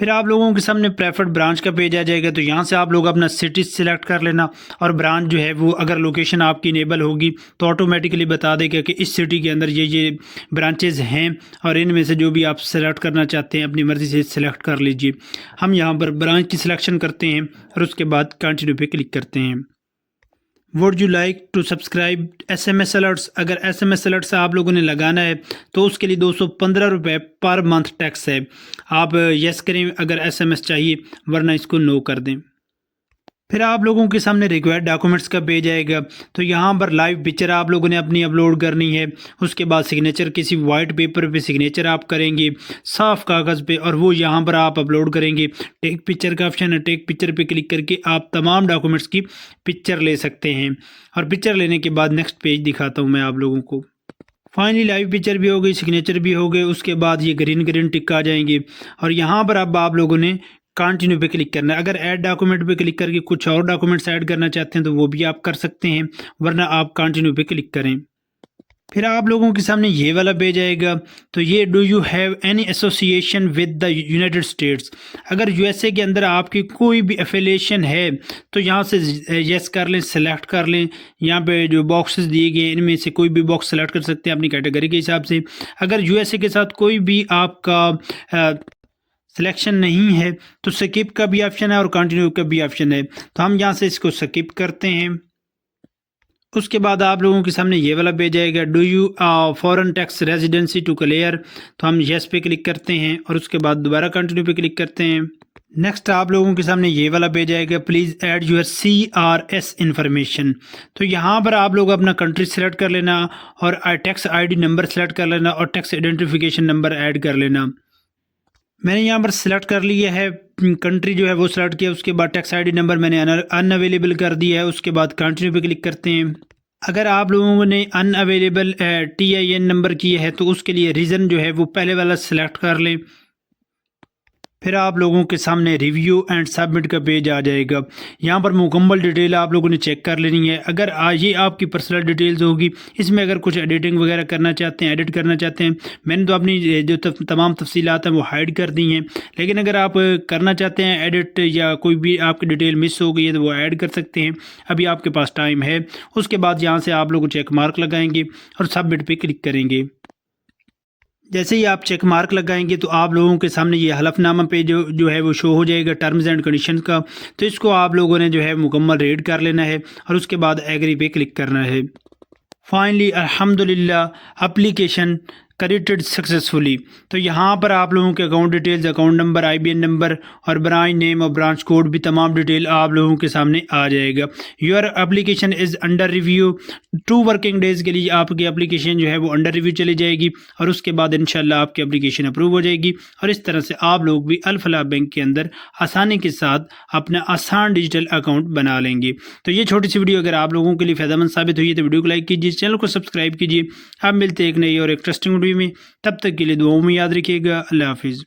फिर आप लोगों के सामने प्रेफर्ड ब्रांच का पेज आ जाएगा, तो यहाँ से आप लोग अपना सिटी सिलेक्ट कर लेना और ब्रांच जो है वो अगर लोकेशन आपकी इनेबल होगी तो ऑटोमेटिकली बता देगा कि इस सिटी के अंदर ये ब्रांचेज हैं और इनमें से जो भी आप सेलेक्ट करना चाहते हैं अपनी मर्ज़ी से सिलेक्ट कर लीजिए। हम यहाँ पर ब्रांच की सिलेक्शन करते हैं और उसके बाद कंटिन्यू पे क्लिक करते हैं। Would you like to subscribe SMS alerts? अगर SMS अलर्ट्स आप लोगों ने लगाना है तो उसके लिए 215 रुपये पर मंथ टैक्स है। आप यस करें अगर SMS चाहिए, वरना इसको नो कर दें। फिर आप लोगों के सामने रिक्वायर्ड डॉक्यूमेंट्स का पेज आएगा, तो यहाँ पर लाइव पिक्चर आप लोगों ने अपनी अपलोड करनी है। उसके बाद सिग्नेचर किसी वाइट पेपर पे सिग्नेचर आप करेंगे साफ कागज़ पे और वो यहाँ पर आप अपलोड करेंगे। टेक पिक्चर का ऑप्शन है, टेक पिक्चर पे क्लिक करके आप तमाम डॉक्यूमेंट्स की पिक्चर ले सकते हैं। और पिक्चर लेने के बाद नेक्स्ट पेज दिखाता हूँ मैं आप लोगों को। फाइनली लाइव पिक्चर भी हो गई, सिग्नेचर भी हो गए, उसके बाद ये ग्रीन टिक आ जाएंगे और यहाँ पर अब आप लोगों ने कंटिन्यू पे क्लिक करना है। अगर ऐड डॉक्यूमेंट पे क्लिक करके कुछ और डॉक्यूमेंट्स ऐड करना चाहते हैं तो वो भी आप कर सकते हैं, वरना आप कंटिन्यू पे क्लिक करें। फिर आप लोगों के सामने ये वाला पेज आएगा, तो ये do you have any association with the United states? अगर USA के अंदर आपकी कोई भी एफिलिएशन है तो यहाँ से यस कर लें, सेलेक्ट कर लें। यहाँ पे जो बॉक्सेस दिए गए हैं इनमें से कोई भी बॉक्स सेलेक्ट कर सकते हैं अपनी कैटेगरी के हिसाब से। अगर USA के साथ कोई भी आपका सिलेक्शन नहीं है तो स्किप का भी ऑप्शन है और कंटिन्यू का भी ऑप्शन है, तो हम यहाँ से इसको स्किप करते हैं। उसके बाद आप लोगों के सामने ये वाला पेज आएगा, do you foreign tax residency to clear? तो हम यस पे क्लिक करते हैं और उसके बाद दोबारा कंटिन्यू पे क्लिक करते हैं। नेक्स्ट आप लोगों के सामने ये वाला पेज आएगा, please add your CRS information. तो यहाँ पर आप लोग अपना कंट्री सेलेक्ट कर लेना और टैक्स ID नंबर सेलेक्ट कर लेना और टैक्स आइडेंटिफिकेशन नंबर ऐड कर लेना। मैंने यहाँ पर सिलेक्ट कर लिया है, कंट्री जो है वो सिलेक्ट किया, उसके बाद टैक्स ID नंबर मैंने अनअवेलेबल कर दिया है। उसके बाद कंटिन्यू पे क्लिक करते हैं। अगर आप लोगों ने अनअवेलेबल TIN नंबर किया है तो उसके लिए रीज़न जो है वो पहले वाला सिलेक्ट कर लें। फिर आप लोगों के सामने रिव्यू एंड सबमिट का पेज आ जाएगा। यहाँ पर मुकम्मल डिटेल आप लोगों ने चेक कर लेनी है। अगर ये आपकी पर्सनल डिटेल्स होगी, इसमें अगर कुछ एडिटिंग वगैरह करना चाहते हैं, एडिट करना चाहते हैं, मैंने तो अपनी जो तमाम तफसीलात हैं वो हाइड कर दी हैं, लेकिन अगर आप करना चाहते हैं एडिट या कोई भी आपकी डिटेल मिस हो गई है तो वो ऐड कर सकते हैं। अभी आपके पास टाइम है। उसके बाद यहाँ से आप लोग चेक मार्क लगाएंगे और सबमिट पे क्लिक करेंगे। जैसे ही आप चेक मार्क लगाएंगे तो आप लोगों के सामने ये हलफनामा पे जो है वो शो हो जाएगा टर्म्स एंड कंडीशन का। तो इसको आप लोगों ने जो है मुकम्मल रीड कर लेना है और उसके बाद एग्री पे क्लिक करना है। फाइनली अल्हम्दुलिल्लाह एप्लीकेशन क्रेडिटेड सक्सेसफुली। तो यहाँ पर आप लोगों के account details, account number, IBN number और ब्रांच नेम और ब्रांच कोड भी तमाम डिटेल आप लोगों के सामने आ जाएगा। Your application is under review. 2 working days के लिए आपकी एप्लीकेशन जो है वो अंडर रिव्यू चली जाएगी और उसके बाद इंशाल्लाह आपकी एप्लीकेशन अप्रूव हो जाएगी और इस तरह से आप लोग भी अल फलाह बैंक के अंदर आसानी के साथ अपना आसान डिजिटल अकाउंट बना लेंगे। तो ये छोटी सी वीडियो अगर आप लोगों के लिए फ़ायदेमंद साबित हुई है तो वीडियो को लाइक कीजिए, चैनल को सब्सक्राइब कीजिए। आप मिलते हैं एक नई और इंटरेस्टिंग वीडियो में, तब तक के लिए दुआओं में याद रखिएगा। अल्लाह हाफिज़।